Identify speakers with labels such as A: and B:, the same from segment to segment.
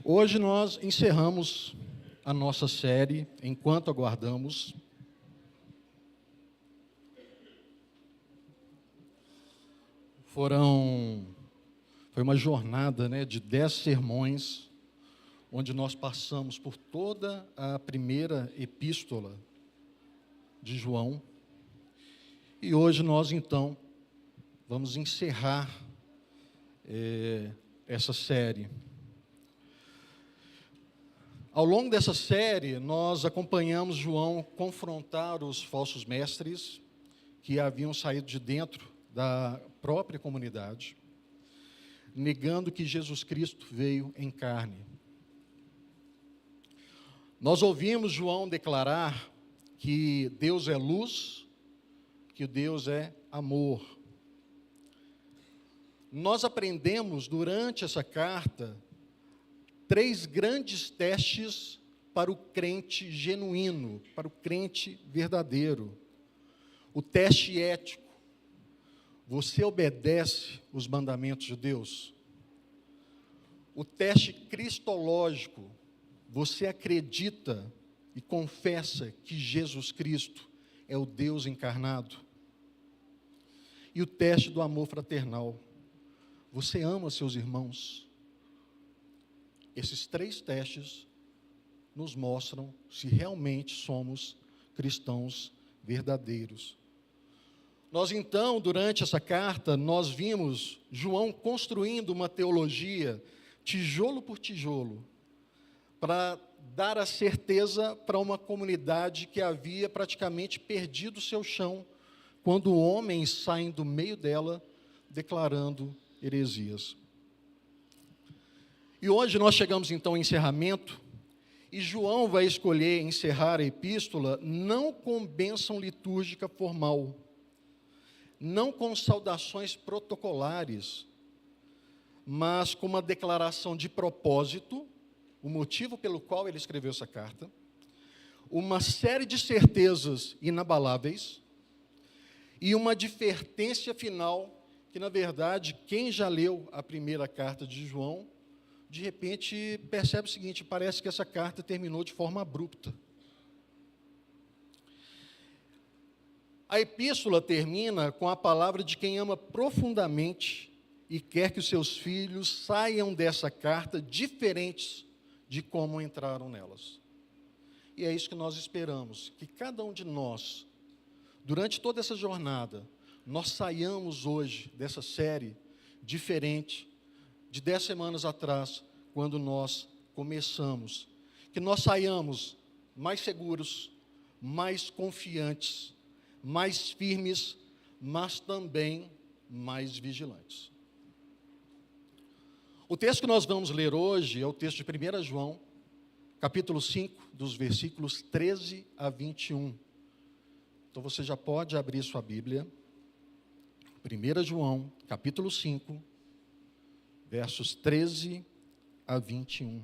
A: Hoje nós encerramos a nossa série Enquanto Aguardamos. Foi uma jornada, de 10 sermões, onde nós passamos por toda a primeira epístola de João. E hoje nós, então, vamos encerrar essa série. Ao longo dessa série, nós acompanhamos João confrontar os falsos mestres que haviam saído de dentro da própria comunidade, negando que Jesus Cristo veio em carne. Nós ouvimos João declarar que Deus é luz, que Deus é amor. Nós aprendemos durante essa carta 3 grandes testes para o crente genuíno, para o crente verdadeiro. O teste ético. Você obedece os mandamentos de Deus? O teste cristológico. Você acredita e confessa que Jesus Cristo é o Deus encarnado? E o teste do amor fraternal. Você ama seus irmãos? Esses 3 testes nos mostram se realmente somos cristãos verdadeiros. Nós então, durante essa carta, nós vimos João construindo uma teologia, tijolo por tijolo, para dar a certeza para uma comunidade que havia praticamente perdido o seu chão, quando homens saem do meio dela, declarando heresias. E hoje nós chegamos então ao encerramento, e João vai escolher encerrar a epístola não com bênção litúrgica formal, não com saudações protocolares, mas com uma declaração de propósito, o motivo pelo qual ele escreveu essa carta, uma série de certezas inabaláveis e uma advertência final, que na verdade, quem já leu a primeira carta de João, de repente percebe o seguinte: parece que essa carta terminou de forma abrupta. A epístola termina com a palavra de quem ama profundamente e quer que os seus filhos saiam dessa carta diferentes de como entraram nelas. E é isso que nós esperamos, que cada um de nós, durante toda essa jornada, nós saiamos hoje dessa série diferente de 10 semanas atrás, quando nós começamos. Que nós saiamos mais seguros, mais confiantes, mais firmes, mas também mais vigilantes. O texto que nós vamos ler hoje é o texto de 1 João, capítulo 5, dos versículos 13 a 21. Então você já pode abrir sua Bíblia. 1 João, capítulo 5, versos 13 a 21.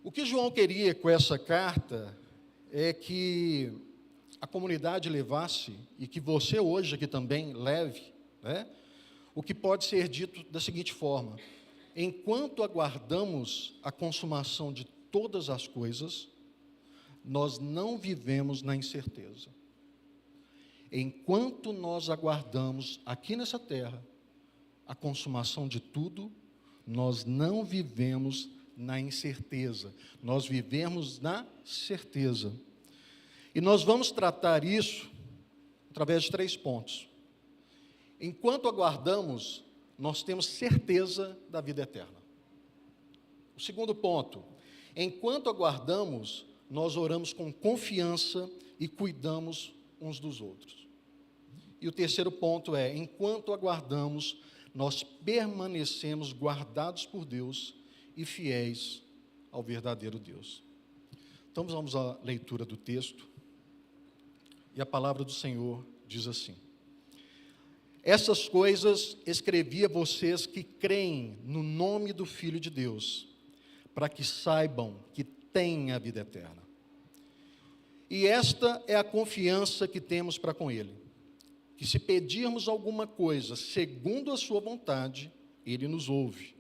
A: O que João queria com essa carta é que a comunidade levasse, e que você hoje aqui também leve, o que pode ser dito da seguinte forma: enquanto aguardamos a consumação de todas as coisas, nós não vivemos na incerteza. Enquanto nós aguardamos aqui nessa terra a consumação de tudo, nós não vivemos na incerteza, nós vivemos na certeza. E nós vamos tratar isso através de 3 pontos. Enquanto aguardamos, nós temos certeza da vida eterna. O segundo ponto: enquanto aguardamos, nós oramos com confiança e cuidamos uns dos outros. E o terceiro ponto é: enquanto aguardamos, nós permanecemos guardados por Deus e fiéis ao verdadeiro Deus. Então vamos à leitura do texto. E a palavra do Senhor diz assim: essas coisas escrevi a vocês que creem no nome do Filho de Deus, para que saibam que têm a vida eterna. E esta é a confiança que temos para com Ele, que se pedirmos alguma coisa segundo a sua vontade, Ele nos ouve.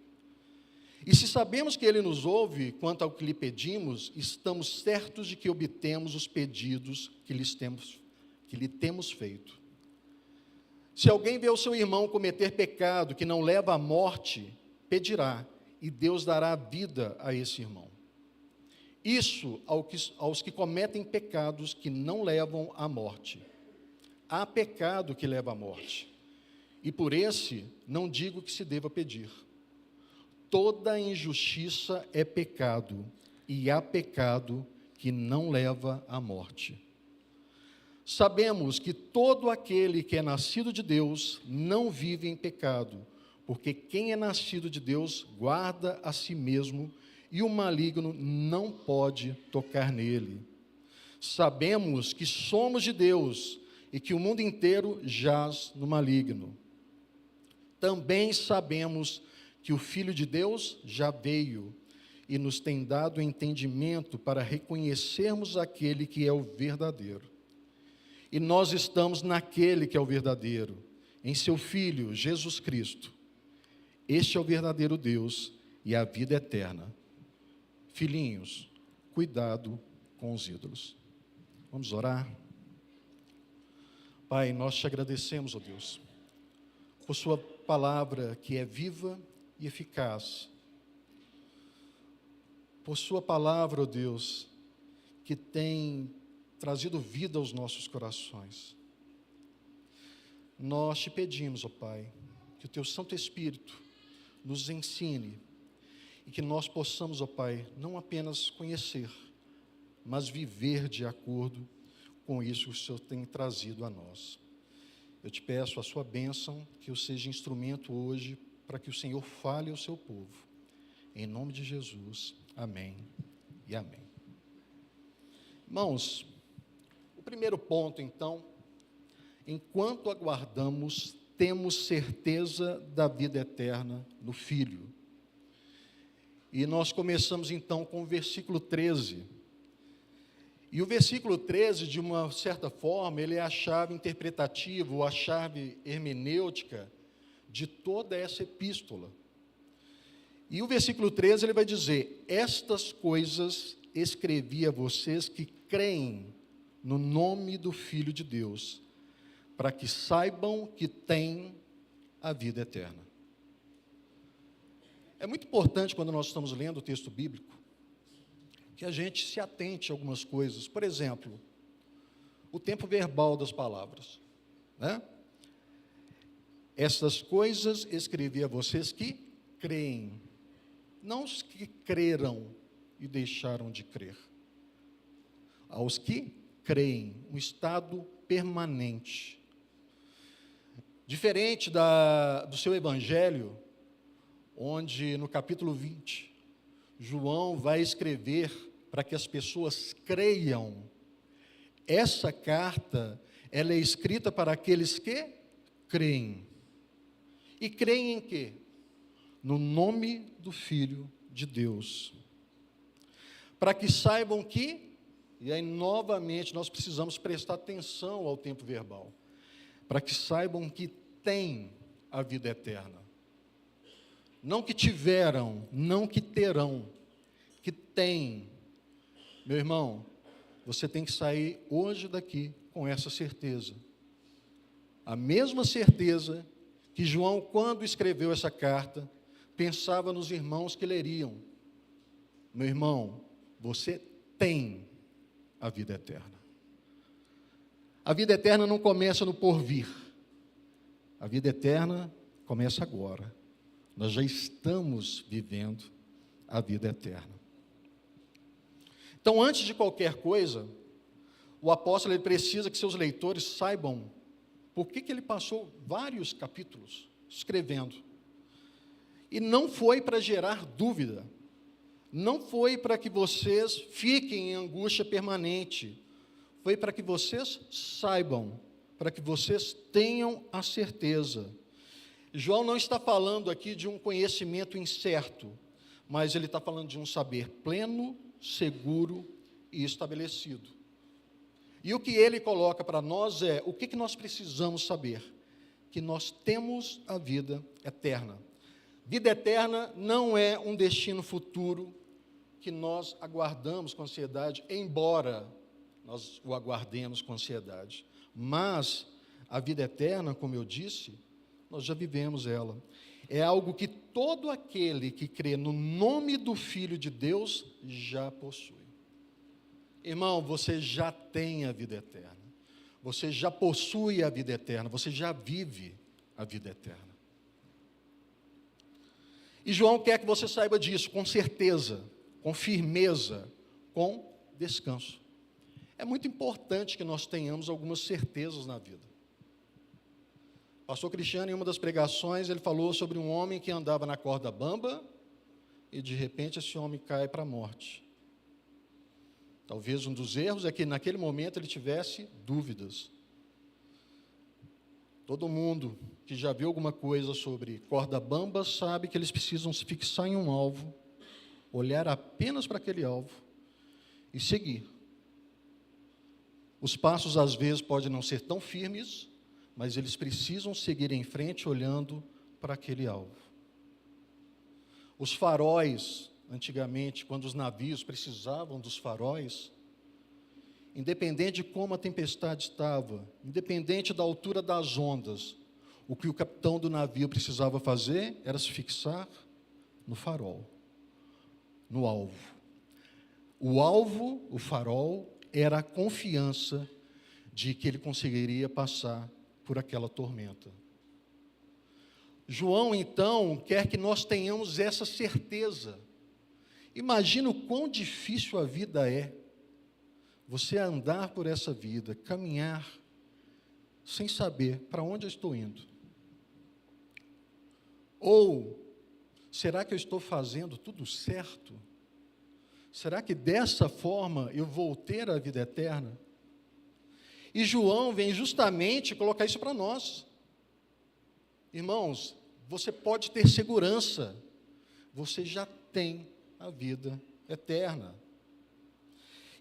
A: E se sabemos que Ele nos ouve quanto ao que lhe pedimos, estamos certos de que obtemos os pedidos que lhe temos feito. Se alguém vê o seu irmão cometer pecado que não leva à morte, pedirá, e Deus dará vida a esse irmão. Isso aos que cometem pecados que não levam à morte. Há pecado que leva à morte, e por esse não digo que se deva pedir. Toda injustiça é pecado, e há pecado que não leva à morte. Sabemos que todo aquele que é nascido de Deus não vive em pecado, porque quem é nascido de Deus guarda a si mesmo, e o maligno não pode tocar nele. Sabemos que somos de Deus, e que o mundo inteiro jaz no maligno. Também sabemos que o Filho de Deus já veio e nos tem dado entendimento para reconhecermos aquele que é o verdadeiro. E nós estamos naquele que é o verdadeiro, em seu Filho, Jesus Cristo. Este é o verdadeiro Deus e a vida eterna. Filhinhos, cuidado com os ídolos. Vamos orar? Pai, nós te agradecemos, ó Deus, por sua palavra que é viva e eficaz, por sua palavra, ó Deus, que tem trazido vida aos nossos corações. Nós te pedimos, ó Pai, que o teu Santo Espírito nos ensine e que nós possamos, ó Pai, não apenas conhecer, mas viver de acordo com isso que o Senhor tem trazido a nós. Eu te peço a sua bênção, que eu seja instrumento hoje para que o Senhor fale ao seu povo. Em nome de Jesus, amém e amém. Irmãos, o primeiro ponto, então, enquanto aguardamos, temos certeza da vida eterna no Filho. E nós começamos, então, com o versículo 13. E o versículo 13, de uma certa forma, ele é a chave interpretativa, ou a chave hermenêutica de toda essa epístola. E o versículo 13, ele vai dizer: estas coisas escrevi a vocês que creem no nome do Filho de Deus, para que saibam que têm a vida eterna. É muito importante, quando nós estamos lendo o texto bíblico, que a gente se atente a algumas coisas. Por exemplo, o tempo verbal das palavras, né? Essas coisas escrevi a vocês que creem, não os que creram e deixaram de crer. Aos que creem, um estado permanente. Diferente do seu evangelho, onde no capítulo 20, João vai escrever para que as pessoas creiam. Essa carta, ela é escrita para aqueles que creem. E creem em quê? No nome do Filho de Deus. Para que saibam que, e aí novamente nós precisamos prestar atenção ao tempo verbal, para que saibam que têm a vida eterna. Não que tiveram, não que terão, que têm. Meu irmão, você tem que sair hoje daqui com essa certeza. A mesma certeza que João, quando escreveu essa carta, pensava nos irmãos que leriam. Meu irmão, você tem a vida eterna. A vida eterna não começa no porvir. A vida eterna começa agora. Nós já estamos vivendo a vida eterna. Então, antes de qualquer coisa, o apóstolo ele precisa que seus leitores saibam por que ele passou vários capítulos escrevendo. E não foi para gerar dúvida, não foi para que vocês fiquem em angústia permanente, foi para que vocês saibam, para que vocês tenham a certeza. João não está falando aqui de um conhecimento incerto, mas ele está falando de um saber pleno, seguro e estabelecido. E o que ele coloca para nós é, o que nós precisamos saber? Que nós temos a vida eterna. Vida eterna não é um destino futuro que nós aguardamos com ansiedade, embora nós o aguardemos com ansiedade. Mas a vida eterna, como eu disse, nós já vivemos ela. É algo que todo aquele que crê no nome do Filho de Deus já possui. Irmão, você já tem a vida eterna. Você já possui a vida eterna. Você já vive a vida eterna. E João quer que você saiba disso com certeza, com firmeza, com descanso. É muito importante que nós tenhamos algumas certezas na vida. Pastor Cristiano, em uma das pregações, ele falou sobre um homem que andava na corda bamba e, de repente, esse homem cai para a morte. Talvez um dos erros é que, naquele momento, ele tivesse dúvidas. Todo mundo que já viu alguma coisa sobre corda bamba sabe que eles precisam se fixar em um alvo, olhar apenas para aquele alvo e seguir. Os passos, às vezes, podem não ser tão firmes, mas eles precisam seguir em frente olhando para aquele alvo. Os faróis, antigamente, quando os navios precisavam dos faróis, independente de como a tempestade estava, independente da altura das ondas, o que o capitão do navio precisava fazer era se fixar no farol, no alvo. O alvo, o farol, era a confiança de que ele conseguiria passar por aquela tormenta. João, então, quer que nós tenhamos essa certeza. Imagina o quão difícil a vida é. Você andar por essa vida, caminhar, sem saber para onde eu estou indo. Ou, será que eu estou fazendo tudo certo? Será que dessa forma eu vou ter a vida eterna? E João vem justamente colocar isso para nós. Irmãos, você pode ter segurança, você já tem a vida eterna.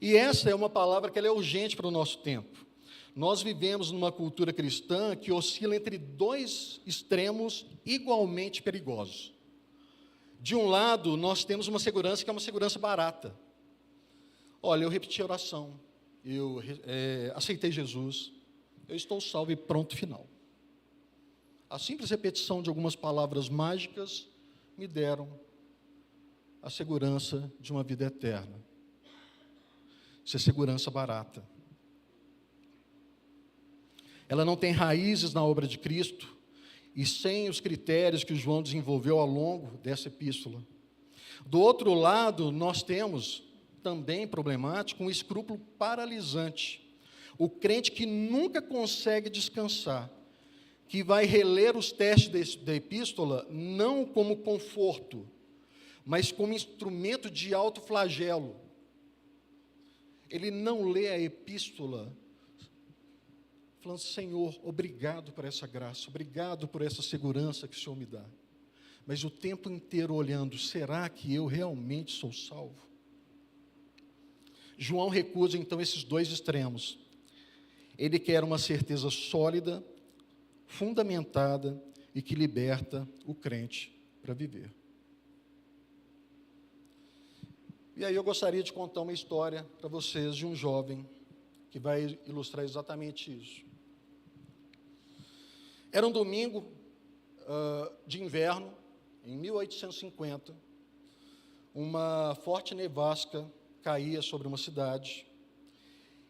A: E essa é uma palavra que ela é urgente para o nosso tempo. Nós vivemos numa cultura cristã que oscila entre dois extremos igualmente perigosos. De um lado, nós temos uma segurança que é uma segurança barata. Olha, eu repeti a oração, eu aceitei Jesus, eu estou salvo e pronto, final. A simples repetição de algumas palavras mágicas me deram a segurança de uma vida eterna. Isso é segurança barata. Ela não tem raízes na obra de Cristo e sem os critérios que João desenvolveu ao longo dessa epístola. Do outro lado, nós temos também problemático um escrúpulo paralisante. O crente que nunca consegue descansar, que vai reler os textos da epístola não como conforto, mas como instrumento de autoflagelo. Ele não lê a epístola falando: Senhor, obrigado por essa graça, obrigado por essa segurança que o Senhor me dá. Mas o tempo inteiro olhando: será que eu realmente sou salvo? João recusa então esses dois extremos. Ele quer uma certeza sólida, fundamentada e que liberta o crente para viver. E aí eu gostaria de contar uma história para vocês de um jovem que vai ilustrar exatamente isso. Era um domingo de inverno, em 1850, uma forte nevasca caía sobre uma cidade,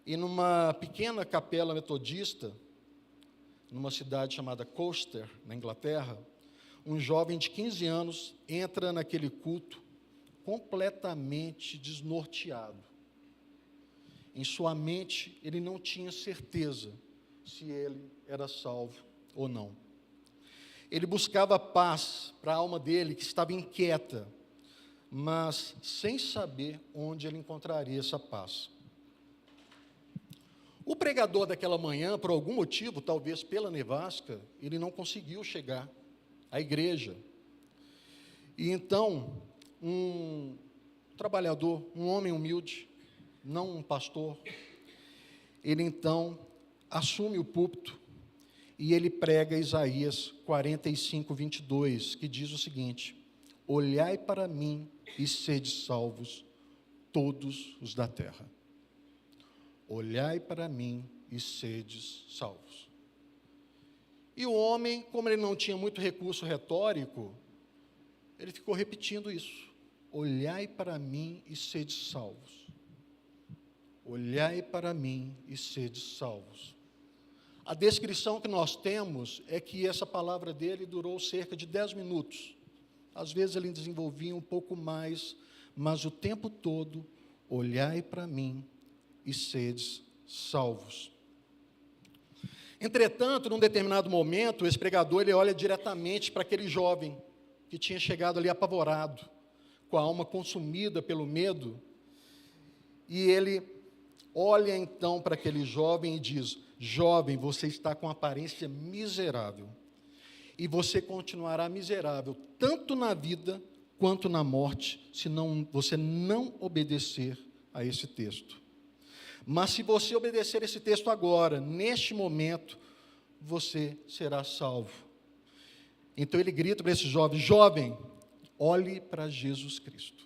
A: e numa pequena capela metodista, numa cidade chamada Colchester, na Inglaterra, um jovem de 15 anos entra naquele culto completamente desnorteado. Em sua mente, ele não tinha certeza se ele era salvo ou não. Ele buscava paz para a alma dele, que estava inquieta, mas sem saber onde ele encontraria essa paz. O pregador daquela manhã, por algum motivo, talvez pela nevasca, ele não conseguiu chegar à igreja. E então, um trabalhador, um homem humilde, não um pastor, ele então assume o púlpito e ele prega Isaías 45, 22, que diz o seguinte: olhai para mim e sede salvos, todos os da terra. Olhai para mim e sedes salvos. E o homem, como ele não tinha muito recurso retórico, ele ficou repetindo isso: olhai para mim e sedes salvos. Olhai para mim e sedes salvos. A descrição que nós temos é que essa palavra dele durou cerca de 10 minutos. Às vezes ele desenvolvia um pouco mais, mas o tempo todo, olhai para mim e sedes salvos. Entretanto, num determinado momento, esse pregador ele olha diretamente para aquele jovem que tinha chegado ali apavorado, com a alma consumida pelo medo, e ele olha então para aquele jovem e diz: jovem, você está com aparência miserável, e você continuará miserável, tanto na vida quanto na morte, se você não obedecer a esse texto. Mas se você obedecer esse texto agora, neste momento, você será salvo. Então ele grita para esse jovem: jovem, olhe para Jesus Cristo.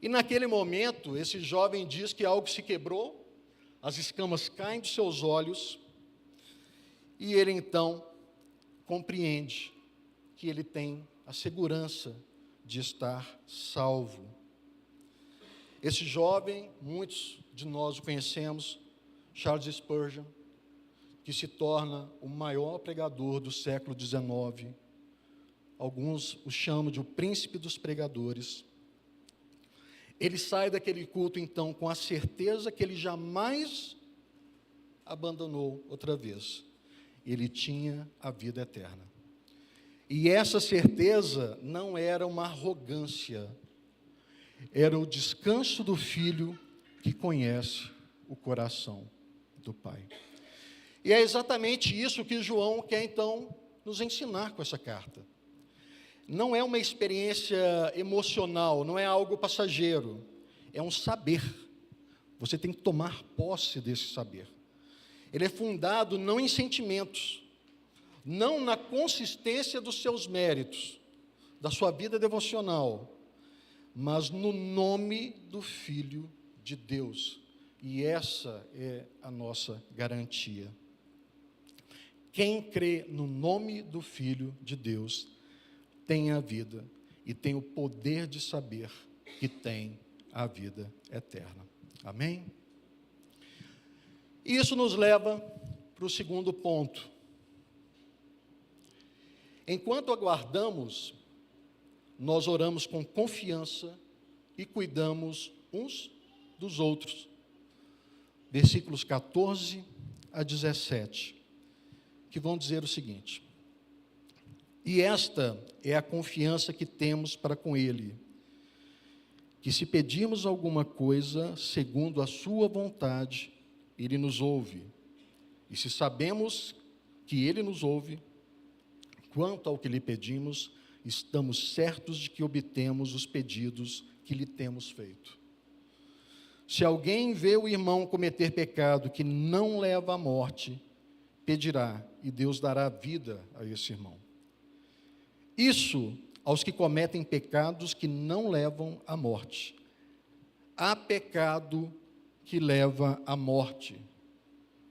A: E naquele momento, esse jovem diz que algo se quebrou, as escamas caem dos seus olhos, e ele então compreende que ele tem a segurança de estar salvo. Esse jovem, muitos de nós o conhecemos, Charles Spurgeon, que se torna o maior pregador do século XIX. Alguns o chamam de o príncipe dos pregadores. Ele sai daquele culto, então, com a certeza que ele jamais abandonou outra vez. Ele tinha a vida eterna. E essa certeza não era uma arrogância, era o descanso do filho que conhece o coração do Pai. E é exatamente isso que João quer, então, nos ensinar com essa carta. Não é uma experiência emocional, não é algo passageiro, é um saber. Você tem que tomar posse desse saber. Ele é fundado não em sentimentos, não na consistência dos seus méritos, da sua vida devocional, mas no nome do Filho de Deus. E essa é a nossa garantia. Quem crê no nome do Filho de Deus tem a vida e tem o poder de saber que tem a vida eterna. Amém? Isso nos leva para o segundo ponto. Enquanto aguardamos, nós oramos com confiança e cuidamos uns dos outros. Versículos 14 a 17, que vão dizer o seguinte: e esta é a confiança que temos para com Ele, que se pedirmos alguma coisa segundo a sua vontade, Ele nos ouve. E se sabemos que Ele nos ouve, quanto ao que lhe pedimos, estamos certos de que obtemos os pedidos que lhe temos feito. Se alguém vê o irmão cometer pecado que não leva à morte, pedirá, e Deus dará vida a esse irmão. Isso aos que cometem pecados que não levam à morte. Há pecado que leva à morte,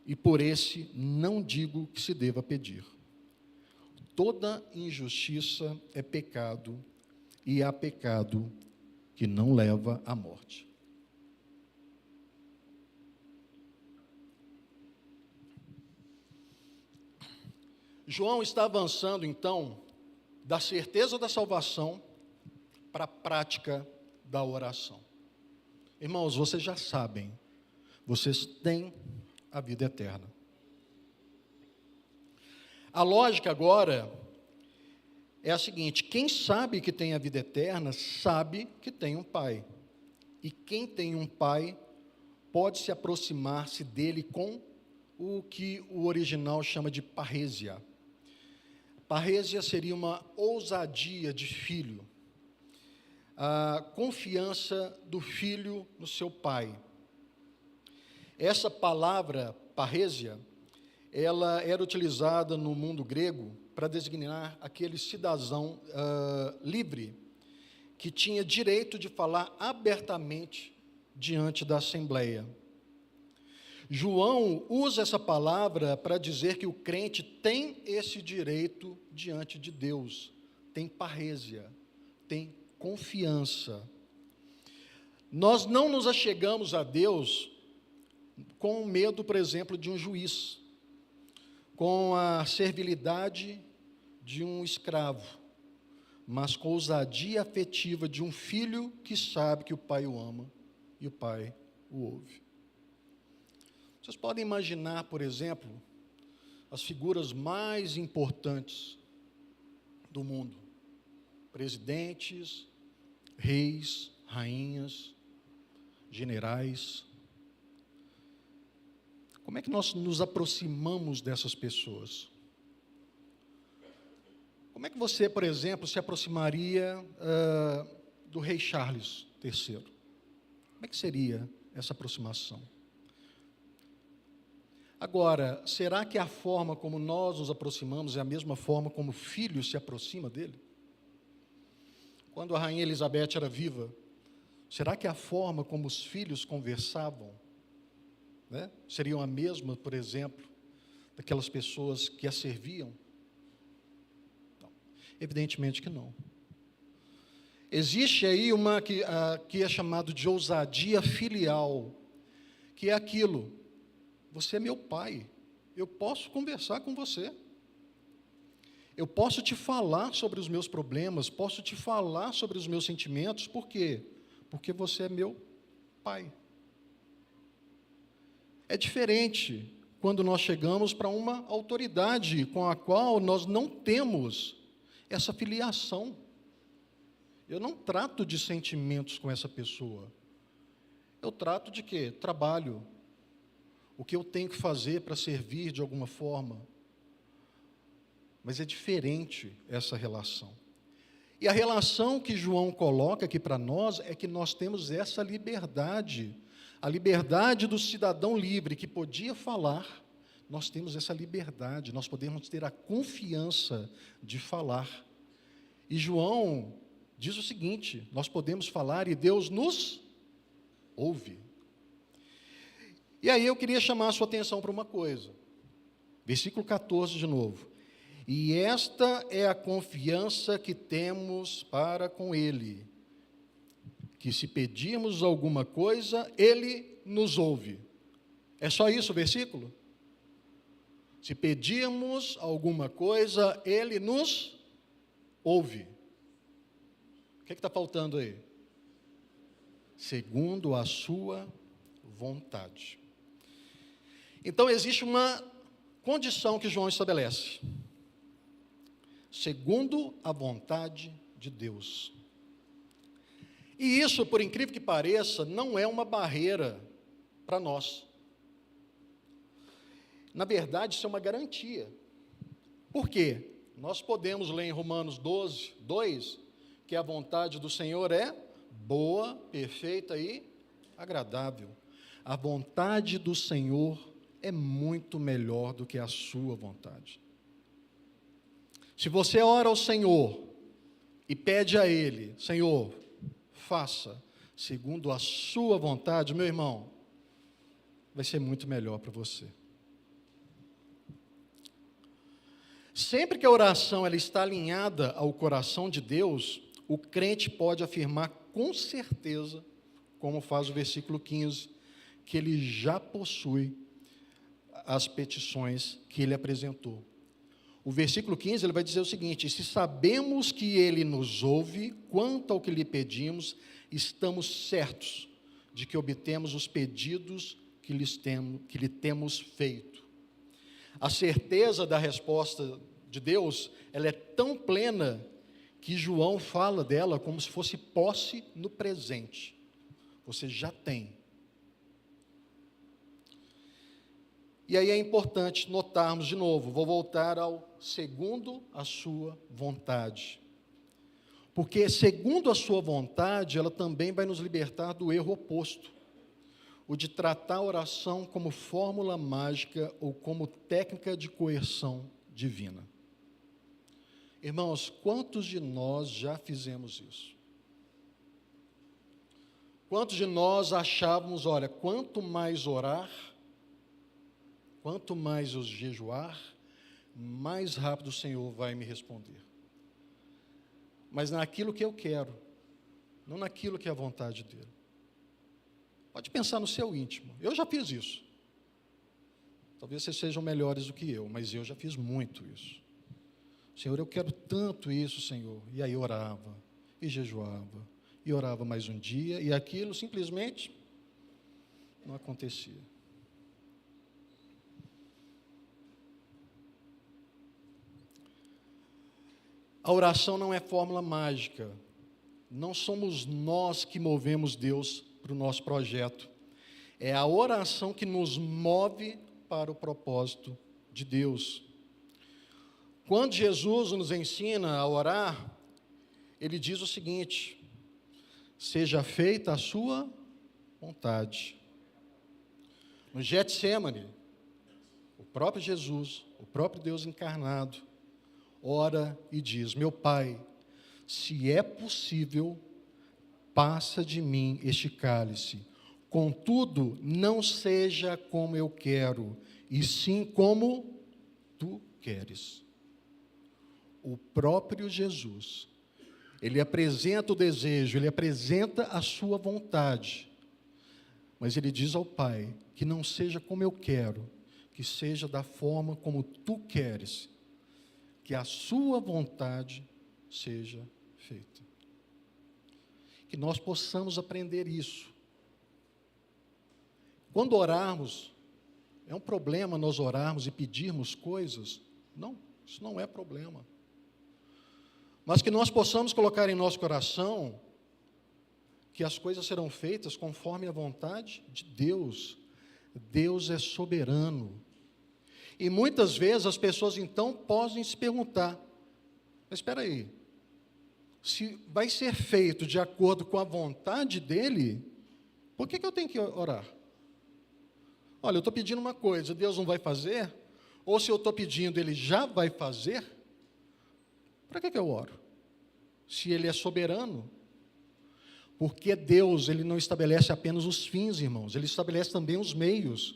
A: e por esse não digo que se deva pedir. Toda injustiça é pecado, e há pecado que não leva à morte. João está avançando, então, da certeza da salvação para a prática da oração. Irmãos, vocês já sabem, vocês têm a vida eterna. A lógica agora é a seguinte: quem sabe que tem a vida eterna, sabe que tem um Pai. E quem tem um Pai, pode se aproximar-se dele com o que o original chama de parresia. Parresia seria uma ousadia de filho, a confiança do filho no seu pai. Essa palavra, parresia, ela era utilizada no mundo grego para designar aquele cidadão livre, que tinha direito de falar abertamente diante da Assembleia. João usa essa palavra para dizer que o crente tem esse direito diante de Deus, tem parrésia, tem confiança. Nós não nos achegamos a Deus com medo, por exemplo, de um juiz, com a servilidade de um escravo, mas com a ousadia afetiva de um filho que sabe que o pai o ama e o pai o ouve. Vocês podem imaginar, por exemplo, as figuras mais importantes do mundo: presidentes, reis, rainhas, generais. Como é que nós nos aproximamos dessas pessoas? Como é que você, por exemplo, se aproximaria do rei Charles III? Como é que seria essa aproximação? Agora, será que a forma como nós nos aproximamos é a mesma forma como o filho se aproxima dele? Quando a rainha Elizabeth era viva, será que a forma como os filhos conversavam, né, seriam a mesma, por exemplo, daquelas pessoas que a serviam? Não. Evidentemente que não. Existe aí uma que é chamado de ousadia filial, que é aquilo: você é meu pai, eu posso conversar com você, eu posso te falar sobre os meus problemas, posso te falar sobre os meus sentimentos. Por quê? Porque você é meu pai. É diferente quando nós chegamos para uma autoridade com a qual nós não temos essa filiação. Eu não trato de sentimentos com essa pessoa. Eu trato de quê? Trabalho. O que eu tenho que fazer para servir de alguma forma. Mas é diferente essa relação. E a relação que João coloca aqui para nós é que nós temos essa liberdade. A liberdade do cidadão livre que podia falar, nós temos essa liberdade, nós podemos ter a confiança de falar. E João diz o seguinte: nós podemos falar e Deus nos ouve. E aí eu queria chamar a sua atenção para uma coisa. Versículo 14 de novo. E esta é a confiança que temos para com Ele, que se pedirmos alguma coisa, Ele nos ouve. É só isso o versículo? Se pedirmos alguma coisa, Ele nos ouve. O que está faltando aí? Segundo a sua vontade. Então, existe uma condição que João estabelece. Segundo a vontade de Deus. E isso, por incrível que pareça, não é uma barreira para nós. Na verdade, isso é uma garantia. Por quê? Nós podemos ler em Romanos 12, 2, que a vontade do Senhor é boa, perfeita e agradável. A vontade do Senhor é muito melhor do que a sua vontade. Se você ora ao Senhor e pede a Ele: Senhor, faça segundo a sua vontade, meu irmão, vai ser muito melhor para você. Sempre que a oração ela está alinhada ao coração de Deus, o crente pode afirmar com certeza, como faz o versículo 15, que ele já possui as petições que ele apresentou. O versículo 15, ele vai dizer o seguinte: se sabemos que Ele nos ouve, quanto ao que lhe pedimos, estamos certos de que obtemos os pedidos que lhe temos feito. A certeza da resposta de Deus, ela é tão plena, que João fala dela como se fosse posse no presente. Você já tem. E aí é importante notarmos de novo, vou voltar ao segundo a sua vontade. Porque segundo a sua vontade, ela também vai nos libertar do erro oposto. o de tratar a oração como fórmula mágica ou como técnica de coerção divina. Irmãos, quantos de nós já fizemos isso? Quantos de nós achávamos, olha, quanto mais orar, quanto mais eu jejuar, mais rápido o Senhor vai me responder. Mas naquilo que eu quero, não naquilo que é a vontade dele. Pode pensar no seu íntimo. Eu já fiz isso. Talvez vocês sejam melhores do que eu, mas eu já fiz muito isso. Senhor, eu quero tanto isso, Senhor. E aí orava, e jejuava, e orava mais um dia, e aquilo simplesmente não acontecia. A oração não é fórmula mágica. Não somos nós que movemos Deus para o nosso projeto. É a oração que nos move para o propósito de Deus. Quando Jesus nos ensina a orar, ele diz o seguinte: seja feita a sua vontade. No Getsêmani, o próprio Jesus, o próprio Deus encarnado, ora e diz: meu Pai, se é possível, passa de mim este cálice. Contudo, não seja como eu quero, e sim como tu queres. O próprio Jesus, ele apresenta o desejo, ele apresenta a sua vontade, mas ele diz ao Pai que não seja como eu quero, que seja da forma como tu queres, que a sua vontade seja feita. Que nós possamos aprender isso. Quando orarmos, é um problema nós orarmos e pedirmos coisas? Não, isso não é problema. Mas que nós possamos colocar em nosso coração que as coisas serão feitas conforme a vontade de Deus. Deus é soberano. E muitas vezes as pessoas então podem se perguntar: mas espera aí, se vai ser feito de acordo com a vontade dele, por que eu tenho que orar? Olha, eu estou pedindo uma coisa, Deus não vai fazer? Ou se eu estou pedindo, Ele já vai fazer? Para que eu oro? Se Ele é soberano. Porque Deus, Ele não estabelece apenas os fins, irmãos, Ele estabelece também os meios.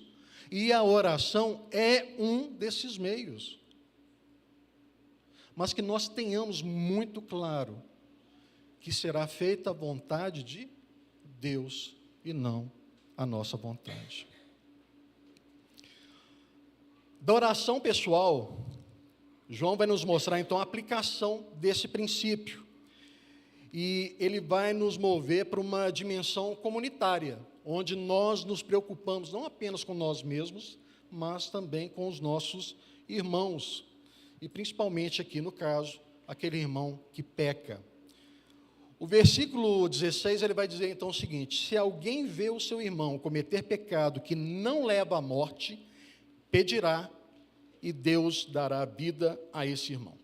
A: E a oração é um desses meios. Mas que nós tenhamos muito claro que será feita a vontade de Deus e não a nossa vontade. Da oração pessoal, João vai nos mostrar então a aplicação desse princípio. E ele vai nos mover para uma dimensão comunitária, onde nós nos preocupamos não apenas com nós mesmos, mas também com os nossos irmãos. E principalmente aqui no caso, aquele irmão que peca. O versículo 16, ele vai dizer então o seguinte: se alguém vê o seu irmão cometer pecado que não leva à morte, pedirá e Deus dará vida a esse irmão.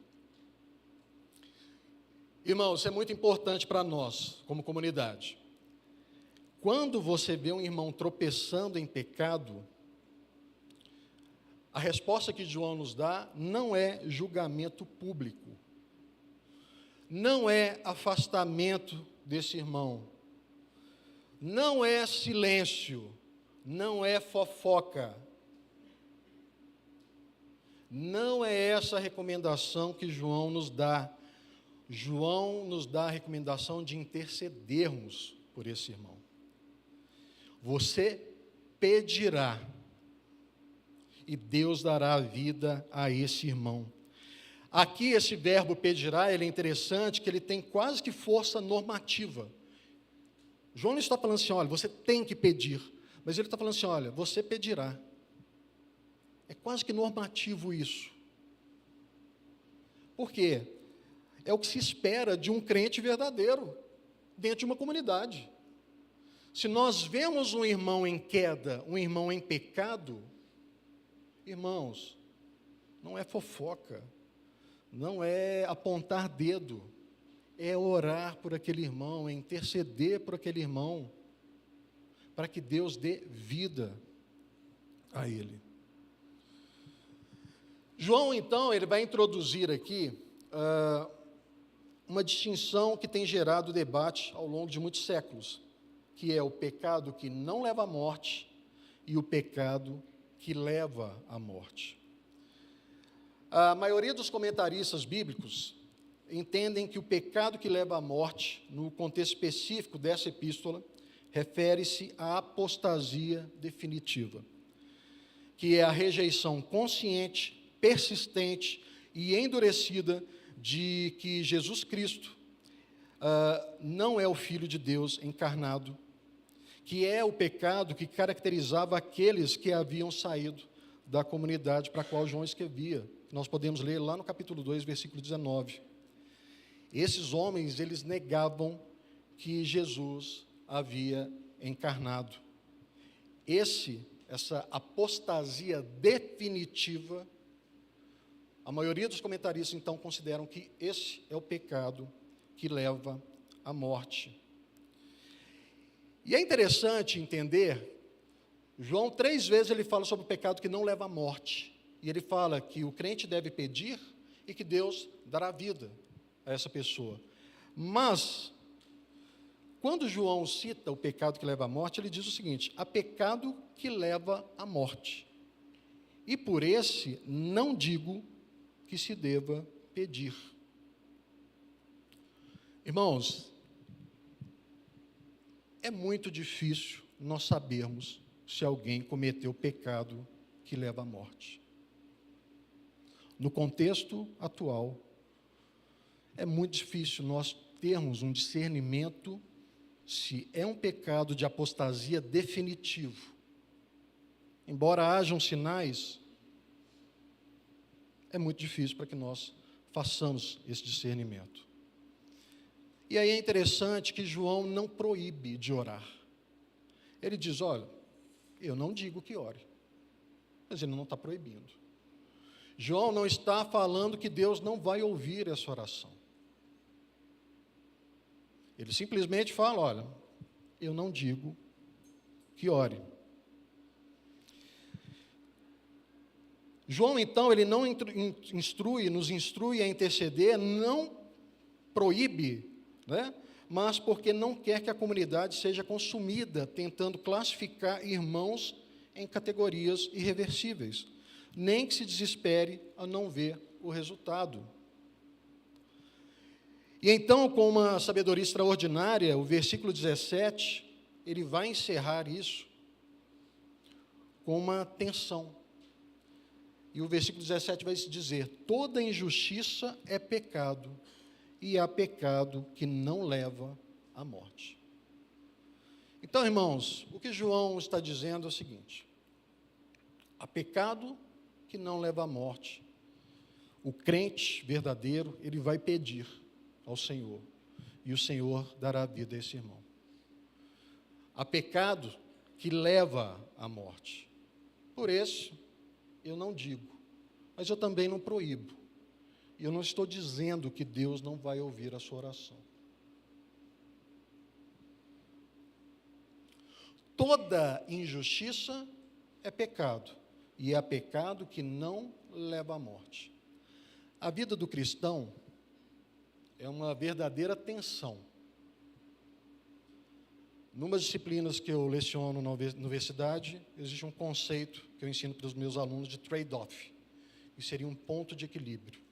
A: Irmãos, isso é muito importante para nós, como comunidade. Quando você vê um irmão tropeçando em pecado, a resposta que João nos dá não é julgamento público, não é afastamento desse irmão, não é silêncio, não é fofoca. Não é essa a recomendação que João nos dá. João nos dá a recomendação de intercedermos por esse irmão. Você pedirá e Deus dará vida a esse irmão. Aqui esse verbo pedirá, ele é interessante, que ele tem quase que força normativa. João não está falando assim, olha, você tem que pedir, mas ele está falando assim, olha, você pedirá. É quase que normativo isso. Por quê? É o que se espera de um crente verdadeiro, dentro de uma comunidade. Se nós vemos um irmão em queda, um irmão em pecado, irmãos, não é fofoca, não é apontar dedo, é orar por aquele irmão, é interceder por aquele irmão, para que Deus dê vida a ele. João, então, ele vai introduzir aqui uma distinção que tem gerado debate ao longo de muitos séculos, que é o pecado que não leva à morte e o pecado que leva à morte. A maioria dos comentaristas bíblicos entendem que o pecado que leva à morte, no contexto específico dessa epístola, refere-se à apostasia definitiva, que é a rejeição consciente, persistente e endurecida de que Jesus Cristo não é o Filho de Deus encarnado, que é o pecado que caracterizava aqueles que haviam saído da comunidade para a qual João escrevia. Nós podemos ler lá no capítulo 2, versículo 19. Esses homens, eles negavam que Jesus havia encarnado. Essa apostasia definitiva, a maioria dos comentaristas, então, consideram que esse é o pecado que leva à morte. E é interessante entender, João 3 vezes ele fala sobre o pecado que não leva à morte. E ele fala que o crente deve pedir e que Deus dará vida a essa pessoa. Mas, quando João cita o pecado que leva à morte, ele diz o seguinte: há pecado que leva à morte. E por esse não digo que se deva pedir. Irmãos, é muito difícil nós sabermos se alguém cometeu pecado que leva à morte. No contexto atual, é muito difícil nós termos um discernimento se é um pecado de apostasia definitivo. Embora hajam sinais, é muito difícil para que nós façamos esse discernimento. E aí é interessante que João não proíbe de orar. Ele diz, olha, eu não digo que ore, mas ele não está proibindo. João não está falando que Deus não vai ouvir essa oração. Ele simplesmente fala, olha, eu não digo que ore. João, então, ele não nos instrui a interceder, não proíbe, né? Mas porque não quer que a comunidade seja consumida, tentando classificar irmãos em categorias irreversíveis, nem que se desespere a não ver o resultado. E então, com uma sabedoria extraordinária, o versículo 17, ele vai encerrar isso com uma tensão. E o versículo 17 vai dizer, toda injustiça é pecado, e há pecado que não leva à morte. Então, irmãos, o que João está dizendo é o seguinte: há pecado que não leva à morte. O crente verdadeiro, ele vai pedir ao Senhor, e o Senhor dará vida a esse irmão. Há pecado que leva à morte. Por isso, eu não digo, mas eu também não proíbo. E eu não estou dizendo que Deus não vai ouvir a sua oração. Toda injustiça é pecado, e há pecado que não leva à morte. A vida do cristão é uma verdadeira tensão. Numas disciplinas que eu leciono na universidade, existe um conceito que eu ensino para os meus alunos de trade-off, que seria um ponto de equilíbrio.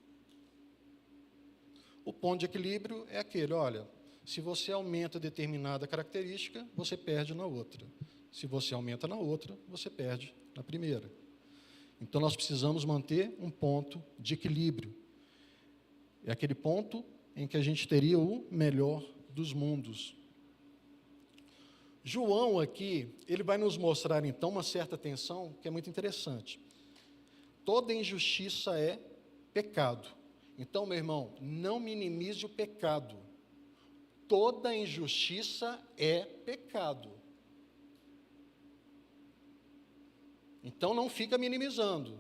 A: O ponto de equilíbrio é aquele, olha, se você aumenta determinada característica, você perde na outra. Se você aumenta na outra, você perde na primeira. Então, nós precisamos manter um ponto de equilíbrio. É aquele ponto em que a gente teria o melhor dos mundos. João aqui, ele vai nos mostrar então uma certa tensão que é muito interessante. Toda injustiça é pecado. Então, meu irmão, não minimize o pecado. Toda injustiça é pecado. Então, não fica minimizando,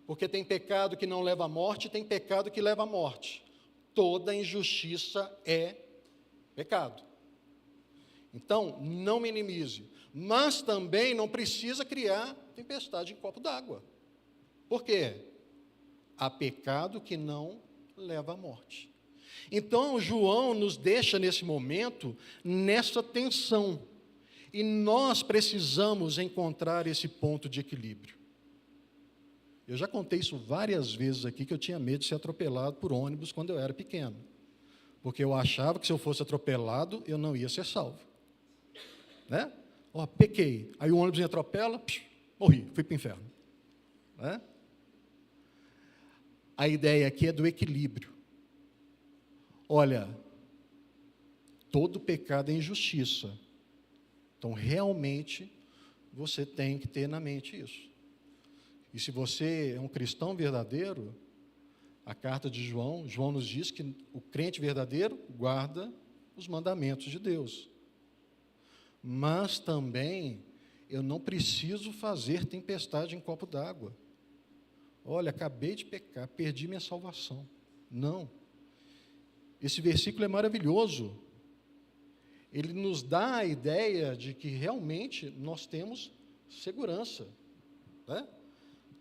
A: porque tem pecado que não leva à morte e tem pecado que leva à morte. Toda injustiça é pecado. Então, não minimize. Mas também não precisa criar tempestade em copo d'água. Por quê? Há pecado que não leva à morte. Então, João nos deixa nesse momento, nessa tensão. E nós precisamos encontrar esse ponto de equilíbrio. Eu já contei isso várias vezes aqui, que eu tinha medo de ser atropelado por ônibus quando eu era pequeno. Porque eu achava que se eu fosse atropelado, eu não ia ser salvo. Né? Ó, pequei. Aí o ônibus me atropela, morri, fui para o inferno. Né? A ideia aqui é do equilíbrio. Olha, todo pecado é injustiça. Então, realmente, você tem que ter na mente isso. E se você é um cristão verdadeiro, a carta de João nos diz que o crente verdadeiro guarda os mandamentos de Deus. Mas também, eu não preciso fazer tempestade em copo d'água. Olha, acabei de pecar, perdi minha salvação. Não. Esse versículo é maravilhoso. Ele nos dá a ideia de que realmente nós temos segurança. Né?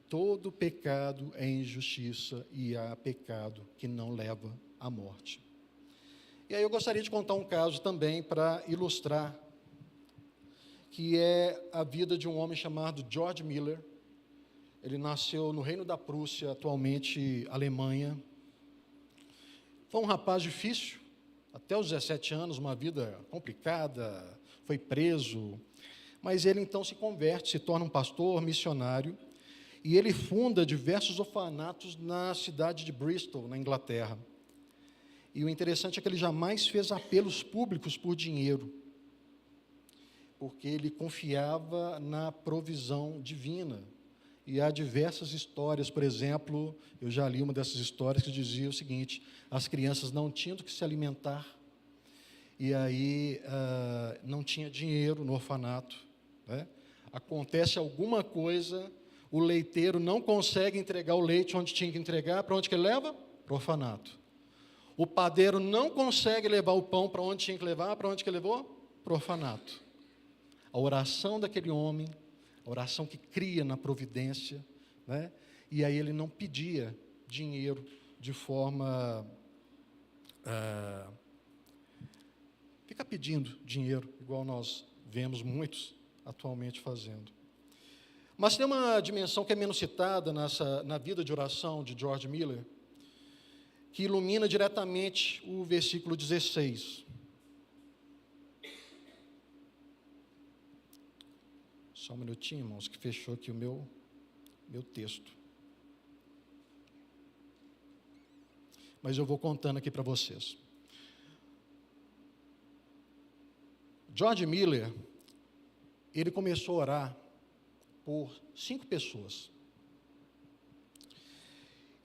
A: Todo pecado é injustiça e há pecado que não leva à morte. E aí eu gostaria de contar um caso também para ilustrar, que é a vida de um homem chamado George Miller. Ele nasceu no Reino da Prússia, atualmente Alemanha. Foi um rapaz difícil, até os 17 anos, uma vida complicada, foi preso, mas ele então se converte, se torna um pastor, missionário, e ele funda diversos orfanatos na cidade de Bristol, na Inglaterra. E o interessante é que ele jamais fez apelos públicos por dinheiro, porque ele confiava na provisão divina. E há diversas histórias, por exemplo, eu já li uma dessas histórias que dizia o seguinte: as crianças não tinham do que se alimentar, e aí não tinha dinheiro no orfanato. Né? Acontece alguma coisa, o leiteiro não consegue entregar o leite onde tinha que entregar, para onde que ele leva? Para o orfanato. O padeiro não consegue levar o pão para onde tinha que levar, para onde que ele levou? Para o orfanato. A oração daquele homem, a oração que cria na providência, né? E aí ele não pedia dinheiro de forma... fica pedindo dinheiro, igual nós vemos muitos atualmente fazendo. Mas tem uma dimensão que é menos citada na vida de oração de George Miller, que ilumina diretamente o versículo 16. Só um minutinho, irmãos, que fechou aqui o meu texto. Mas eu vou contando aqui para vocês. George Miller, ele começou a orar por 5 pessoas.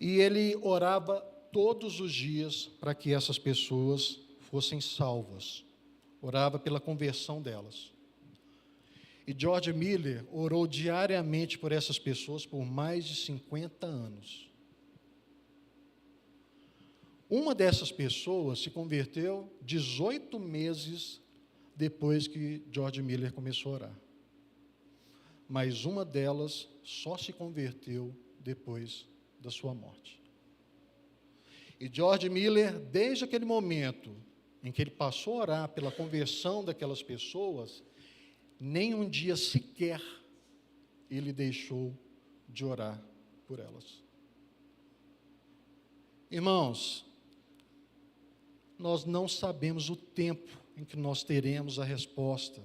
A: E ele orava todos os dias para que essas pessoas fossem salvas. Orava pela conversão delas. E George Miller orou diariamente por essas pessoas por mais de 50 anos. Uma dessas pessoas se converteu 18 meses depois que George Miller começou a orar. Mas uma delas só se converteu depois da sua morte. E George Miller, desde aquele momento em que ele passou a orar pela conversão daquelas pessoas, nem um dia sequer ele deixou de orar por elas. Irmãos, nós não sabemos o tempo em que nós teremos a resposta,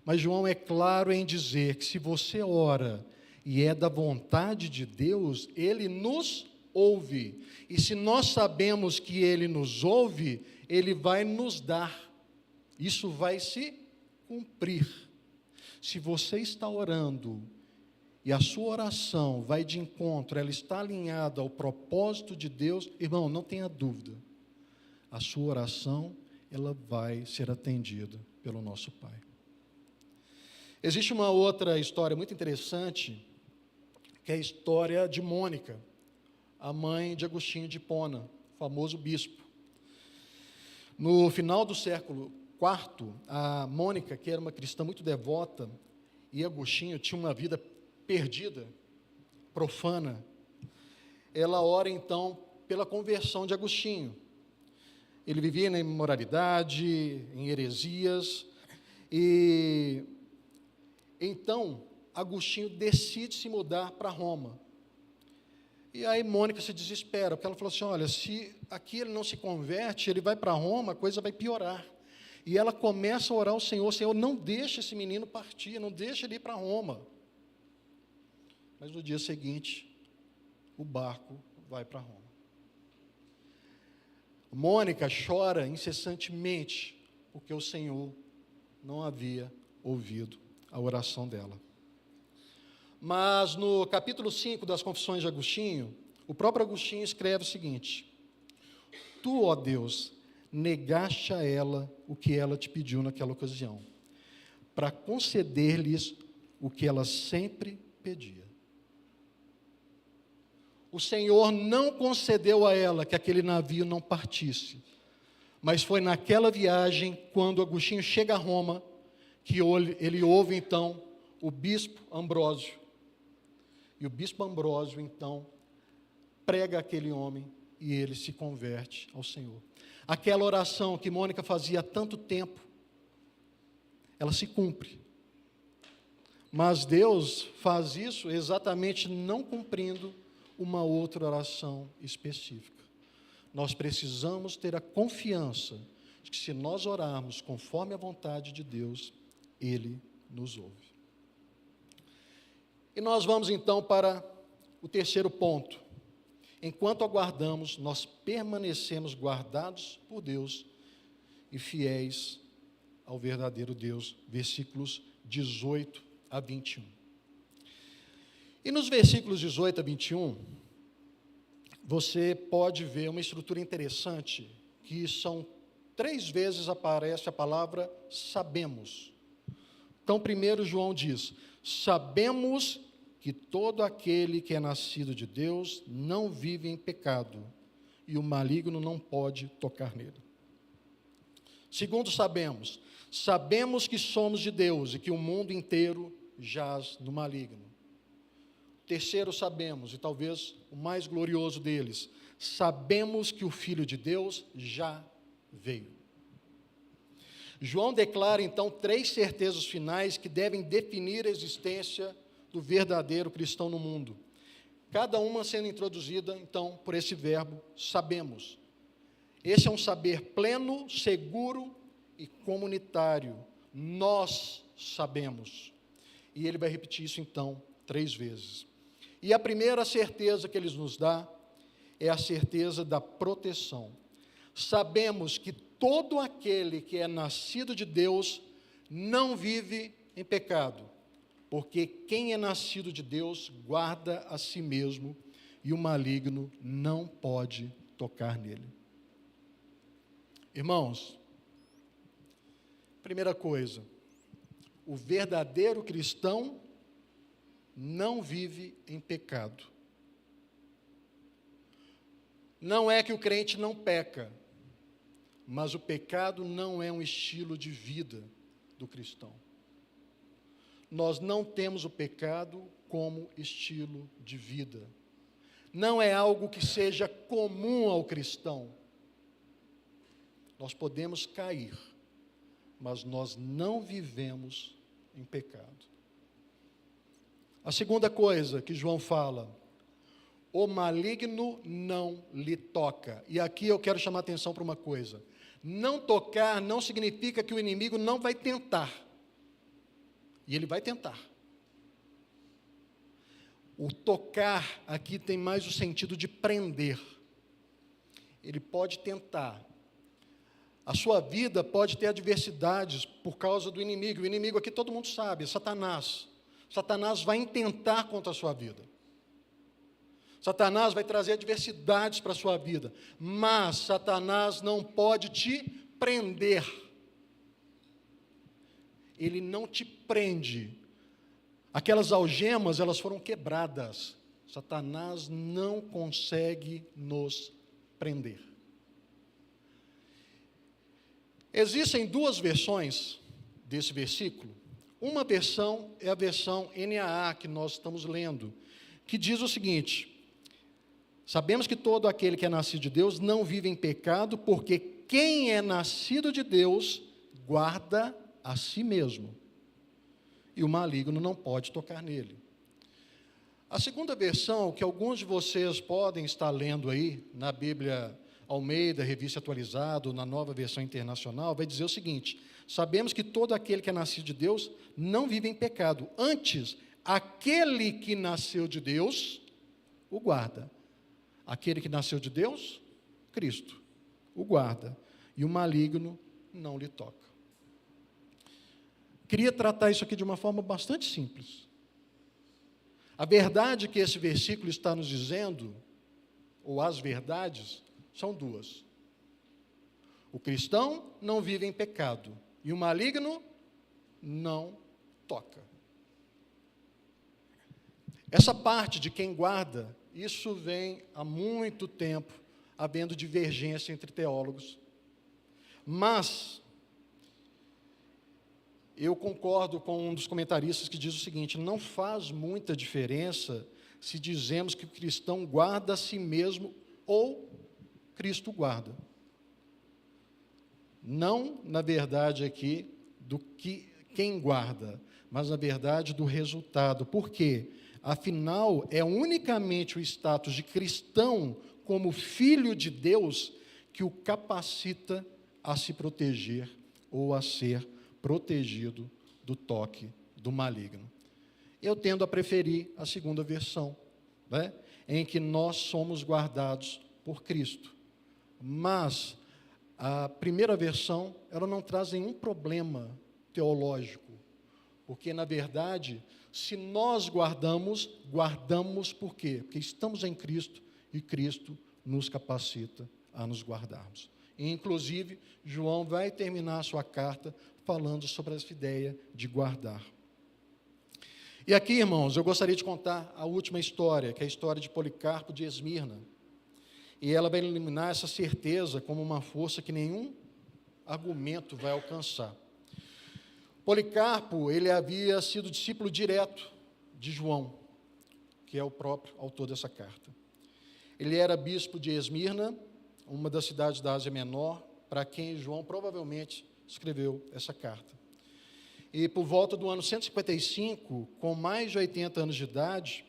A: mas João é claro em dizer que se você ora e é da vontade de Deus, Ele nos ouve. E se nós sabemos que Ele nos ouve, Ele vai nos dar. Isso vai se cumprir. Se você está orando e a sua oração vai de encontro, ela está alinhada ao propósito de Deus, irmão, não tenha dúvida, a sua oração, ela vai ser atendida pelo nosso Pai. Existe uma outra história muito interessante, que é a história de Mônica, a mãe de Agostinho de Hipona, famoso bispo. No final do século quarto, a Mônica, que era uma cristã muito devota, e Agostinho tinha uma vida perdida, profana, ela ora então pela conversão de Agostinho. Ele vivia na imoralidade, em heresias, e então Agostinho decide se mudar para Roma. E aí Mônica se desespera, porque ela falou assim, olha, se aqui ele não se converte, ele vai para Roma, a coisa vai piorar. E ela começa a orar ao Senhor, Senhor, não deixa esse menino partir, não deixa ele ir para Roma. Mas no dia seguinte, o barco vai para Roma. Mônica chora incessantemente, porque o Senhor não havia ouvido a oração dela. Mas no capítulo 5 das Confissões de Agostinho, o próprio Agostinho escreve o seguinte: Tu, ó Deus, negaste a ela o que ela te pediu naquela ocasião, para conceder-lhes o que ela sempre pedia. O Senhor não concedeu a ela que aquele navio não partisse, mas foi naquela viagem, quando Agostinho chega a Roma, que ele ouve então o bispo Ambrósio. E o bispo Ambrósio, então, prega aquele homem e ele se converte ao Senhor. Aquela oração que Mônica fazia há tanto tempo, ela se cumpre. Mas Deus faz isso exatamente não cumprindo uma outra oração específica. Nós precisamos ter a confiança de que, se nós orarmos conforme a vontade de Deus, Ele nos ouve. E nós vamos então para o terceiro ponto. Enquanto aguardamos, nós permanecemos guardados por Deus e fiéis ao verdadeiro Deus. Versículos 18 a 21. E nos versículos 18 a 21, você pode ver uma estrutura interessante, que são 3 vezes aparece a palavra sabemos. Então, primeiro João diz, sabemos que todo aquele que é nascido de Deus não vive em pecado, e o maligno não pode tocar nele. Segundo, sabemos que somos de Deus e que o mundo inteiro jaz no maligno. Terceiro, sabemos, e talvez o mais glorioso deles, sabemos que o Filho de Deus já veio. João declara então 3 certezas finais que devem definir a existência do verdadeiro cristão no mundo. Cada uma sendo introduzida, então, por esse verbo, sabemos. Esse é um saber pleno, seguro e comunitário. Nós sabemos. E ele vai repetir isso, então, 3 vezes. E a primeira certeza que ele nos dá é a certeza da proteção. Sabemos que todo aquele que é nascido de Deus não vive em pecado, porque quem é nascido de Deus guarda a si mesmo e o maligno não pode tocar nele. Irmãos, primeira coisa, o verdadeiro cristão não vive em pecado. Não é que o crente não peca, mas o pecado não é um estilo de vida do cristão. Nós não temos o pecado como estilo de vida. Não é algo que seja comum ao cristão. Nós podemos cair, mas nós não vivemos em pecado. A segunda coisa que João fala, o maligno não lhe toca. E aqui eu quero chamar a atenção para uma coisa. Não tocar não significa que o inimigo não vai tentar. E ele vai tentar. O tocar aqui tem mais o sentido de prender. Ele pode tentar. A sua vida pode ter adversidades por causa do inimigo. O inimigo aqui todo mundo sabe, é Satanás. Satanás vai intentar contra a sua vida. Satanás vai trazer adversidades para a sua vida. Mas Satanás não pode te prender. Ele não te prende. Aquelas algemas, elas foram quebradas. Satanás não consegue nos prender. Existem duas versões desse versículo. Uma versão é a versão NAA que nós estamos lendo, que diz o seguinte: sabemos que todo aquele que é nascido de Deus não vive em pecado, porque quem é nascido de Deus guarda a si mesmo, e o maligno não pode tocar nele. A segunda versão, que alguns de vocês podem estar lendo aí, na Bíblia Almeida, Revista Atualizada, ou na Nova Versão Internacional, vai dizer o seguinte: sabemos que todo aquele que é nascido de Deus não vive em pecado, antes, aquele que nasceu de Deus o guarda. Aquele que nasceu de Deus, Cristo, o guarda, e o maligno não lhe toca. Queria tratar isso aqui de uma forma bastante simples. A verdade que esse versículo está nos dizendo, ou as verdades, são duas. O cristão não vive em pecado, e o maligno não toca. Essa parte de quem guarda, isso vem há muito tempo havendo divergência entre teólogos. Mas eu concordo com um dos comentaristas que diz o seguinte: não faz muita diferença se dizemos que o cristão guarda a si mesmo ou Cristo guarda. Não, na verdade, aqui, do que quem guarda, mas, na verdade, do resultado. Por quê? Afinal, é unicamente o status de cristão como filho de Deus que o capacita a se proteger ou a ser protegido do toque do maligno. Eu tendo a preferir a segunda versão, né, em que nós somos guardados por Cristo. Mas a primeira versão, ela não traz nenhum problema teológico, porque, na verdade, se nós guardamos por quê? Porque estamos em Cristo e Cristo nos capacita a nos guardarmos. E, inclusive, João vai terminar a sua carta falando sobre essa ideia de guardar. E aqui, irmãos, eu gostaria de contar a última história, que é a história de Policarpo de Esmirna. E ela vai eliminar essa certeza como uma força que nenhum argumento vai alcançar. Policarpo, ele havia sido discípulo direto de João, que é o próprio autor dessa carta. Ele era bispo de Esmirna, uma das cidades da Ásia Menor, para quem João provavelmente escreveu essa carta. E por volta do ano 155, com mais de 80 anos de idade,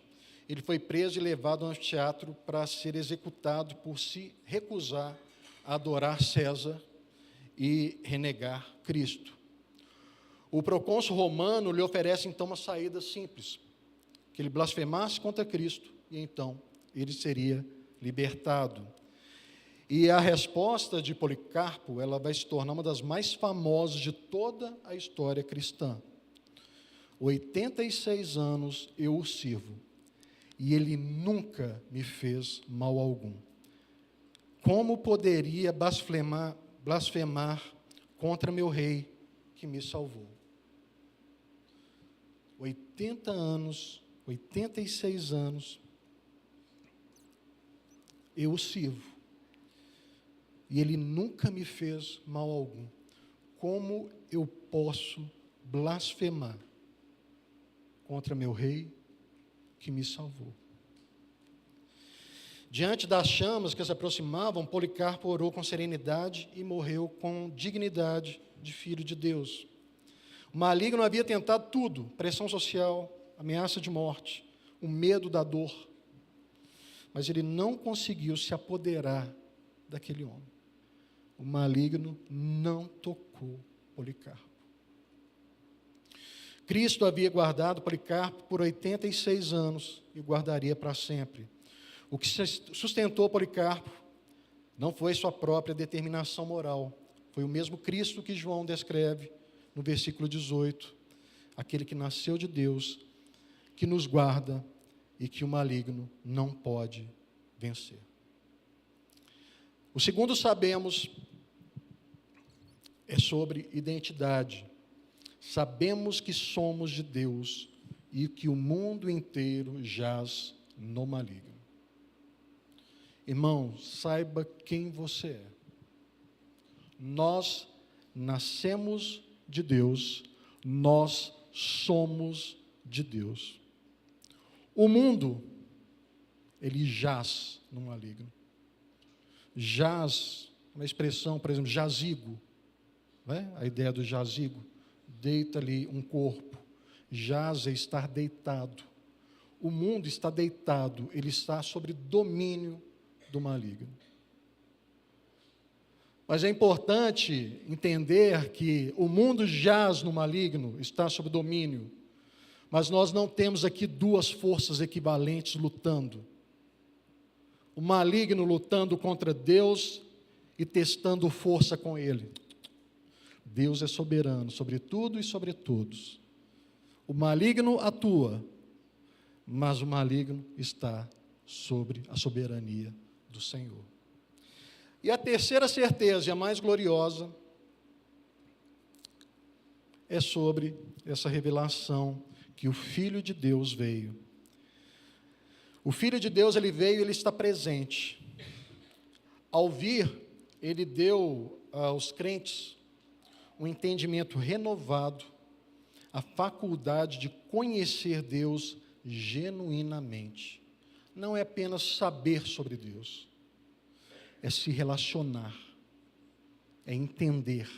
A: ele foi preso e levado ao anfiteatro para ser executado por se recusar a adorar César e renegar Cristo. O procônsul romano lhe oferece então uma saída simples, que ele blasfemasse contra Cristo e então ele seria libertado. E a resposta de Policarpo, ela vai se tornar uma das mais famosas de toda a história cristã. 86 anos eu o sirvo, e ele nunca me fez mal algum. Como poderia blasfemar contra meu rei que me salvou? 80 anos, 86 anos, eu o sirvo, e ele nunca me fez mal algum. Como eu posso blasfemar contra meu rei que me salvou? Diante das chamas que se aproximavam, Policarpo orou com serenidade e morreu com dignidade de filho de Deus. O maligno havia tentado tudo: pressão social, ameaça de morte, o medo da dor, mas ele não conseguiu se apoderar daquele homem. O maligno não tocou Policarpo. Cristo havia guardado Policarpo por 86 anos e guardaria para sempre. O que sustentou Policarpo não foi sua própria determinação moral, foi o mesmo Cristo que João descreve no versículo 18, aquele que nasceu de Deus, que nos guarda e que o maligno não pode vencer. O segundo sabemos é sobre identidade. Sabemos que somos de Deus e que o mundo inteiro jaz no maligno. Irmão, saiba quem você é. Nós nascemos de Deus, nós somos de Deus. O mundo, ele jaz no maligno. Jaz, uma expressão, por exemplo, jazigo, né? A ideia do jazigo, deita ali um corpo, jaz é estar deitado. O mundo está deitado, ele está sob domínio do maligno. Mas é importante entender que o mundo jaz no maligno, está sob domínio, mas nós não temos aqui duas forças equivalentes lutando. O maligno lutando contra Deus e testando força com ele. Deus é soberano sobre tudo e sobre todos. O maligno atua, mas o maligno está sobre a soberania do Senhor. E a terceira certeza, e a mais gloriosa, é sobre essa revelação que o Filho de Deus veio. O Filho de Deus, ele veio e ele está presente. Ao vir, ele deu aos crentes um entendimento renovado, a faculdade de conhecer Deus genuinamente. Não é apenas saber sobre Deus, é se relacionar, é entender,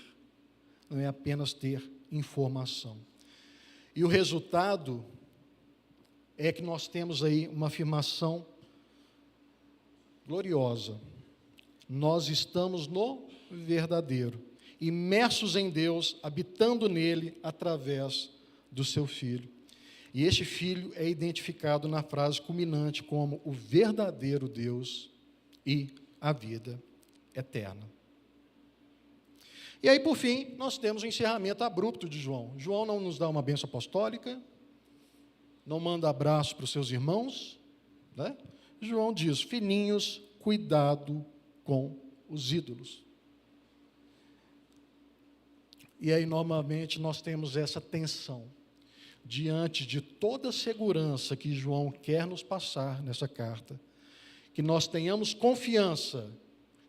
A: não é apenas ter informação. E o resultado é que nós temos aí uma afirmação gloriosa. Nós estamos no verdadeiro, imersos em Deus, habitando nele através do seu Filho. E este Filho é identificado na frase culminante como o verdadeiro Deus e a vida eterna. E aí, por fim, nós temos o encerramento abrupto de João. João não nos dá uma bênção apostólica, não manda abraço para os seus irmãos, né? João diz: filhinhos, cuidado com os ídolos. E aí, normalmente, nós temos essa tensão, diante de toda a segurança que João quer nos passar nessa carta, que nós tenhamos confiança,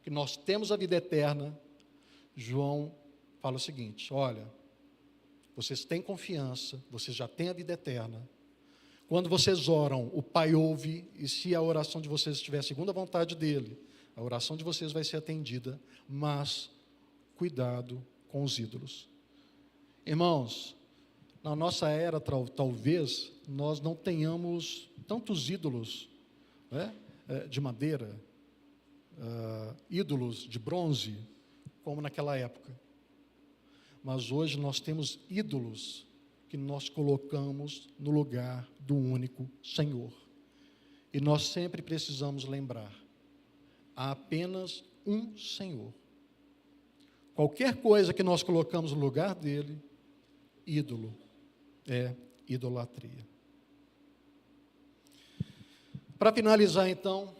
A: que nós temos a vida eterna. João fala o seguinte: olha, vocês têm confiança, vocês já têm a vida eterna. Quando vocês oram, o Pai ouve, e se a oração de vocês estiver segundo a vontade dEle, a oração de vocês vai ser atendida, mas cuidado com os ídolos. Irmãos, na nossa era, talvez, nós não tenhamos tantos ídolos, né, de madeira, ídolos de bronze, como naquela época. Mas hoje nós temos ídolos que nós colocamos no lugar do único Senhor. E nós sempre precisamos lembrar, há apenas um Senhor. Qualquer coisa que nós colocamos no lugar dele, ídolo, é idolatria. Para finalizar, então,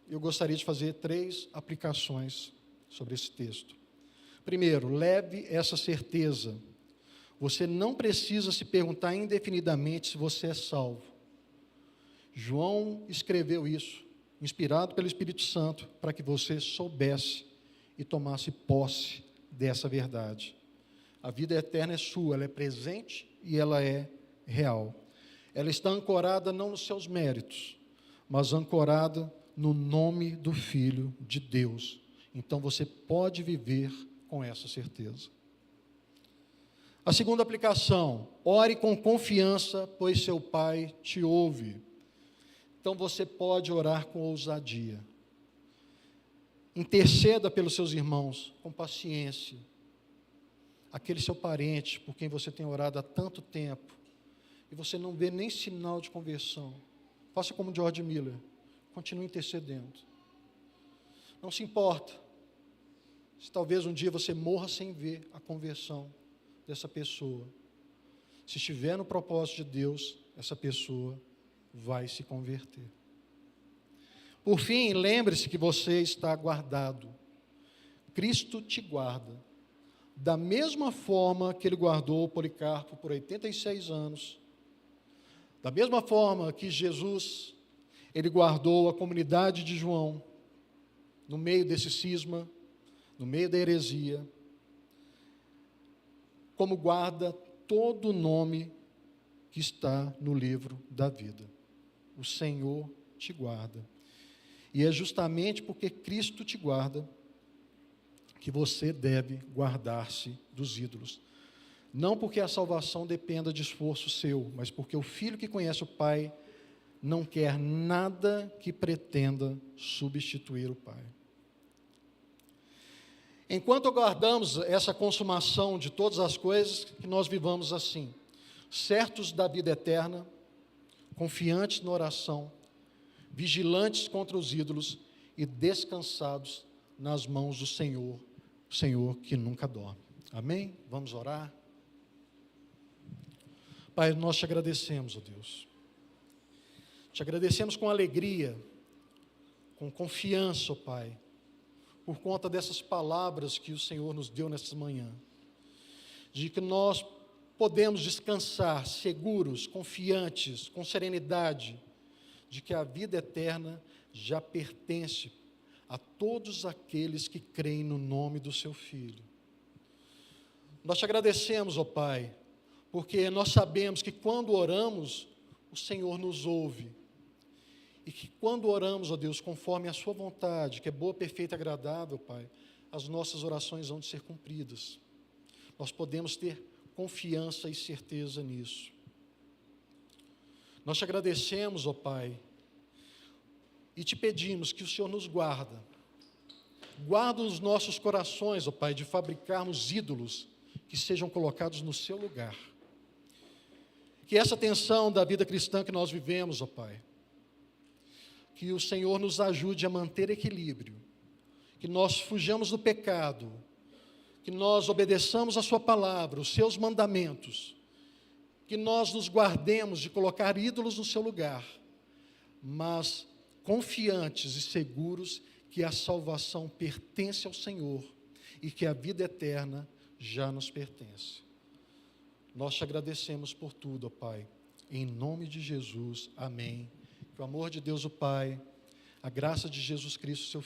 A: eu gostaria de fazer 3 aplicações sobre esse texto. Primeiro, leve essa certeza. Você não precisa se perguntar indefinidamente se você é salvo. João escreveu isso, inspirado pelo Espírito Santo, para que você soubesse e tomasse posse dessa verdade. A vida eterna é sua, ela é presente e ela é real. Ela está ancorada não nos seus méritos, mas ancorada no nome do Filho de Deus. Então você pode viver com essa certeza. A segunda aplicação: ore com confiança, pois seu Pai te ouve. Então você pode orar com ousadia. Interceda pelos seus irmãos com paciência. Aquele seu parente por quem você tem orado há tanto tempo e você não vê nem sinal de conversão, faça como George Miller, continue intercedendo. Não se importa se talvez um dia você morra sem ver a conversão dessa pessoa. Se estiver no propósito de Deus, essa pessoa vai se converter. Por fim, lembre-se que você está guardado. Cristo te guarda. Da mesma forma que Ele guardou o Policarpo por 86 anos, da mesma forma que Jesus, Ele guardou a comunidade de João, no meio desse cisma, no meio da heresia, como guarda todo o nome que está no livro da vida. O Senhor te guarda. E é justamente porque Cristo te guarda que você deve guardar-se dos ídolos. Não porque a salvação dependa de esforço seu, mas porque o filho que conhece o Pai não quer nada que pretenda substituir o Pai. Enquanto aguardamos essa consumação de todas as coisas, que nós vivamos assim, certos da vida eterna, confiantes na oração, vigilantes contra os ídolos e descansados nas mãos do Senhor, o Senhor que nunca dorme. Amém? Vamos orar? Pai, nós te agradecemos, ó Deus. Te agradecemos com alegria, com confiança, ó Pai, por conta dessas palavras que o Senhor nos deu nesta manhã, de que nós podemos descansar seguros, confiantes, com serenidade, de que a vida eterna já pertence a todos aqueles que creem no nome do Seu Filho. Nós te agradecemos, ó Pai, porque nós sabemos que quando oramos, o Senhor nos ouve. E que quando oramos, ó Deus, conforme a Sua vontade, que é boa, perfeita e agradável, Pai, as nossas orações vão de ser cumpridas. Nós podemos ter confiança e certeza nisso. Nós te agradecemos, ó Pai, e te pedimos que o Senhor nos guarda. Guarda os nossos corações, ó Pai, de fabricarmos ídolos que sejam colocados no seu lugar. Que essa tensão da vida cristã que nós vivemos, ó Pai, que o Senhor nos ajude a manter equilíbrio, que nós fujamos do pecado, que nós obedeçamos a Sua palavra, os Seus mandamentos, que nós nos guardemos de colocar ídolos no seu lugar, mas confiantes e seguros que a salvação pertence ao Senhor e que a vida eterna já nos pertence. Nós te agradecemos por tudo, ó Pai, em nome de Jesus, amém. Que o amor de Deus, o Pai, a graça de Jesus Cristo, seu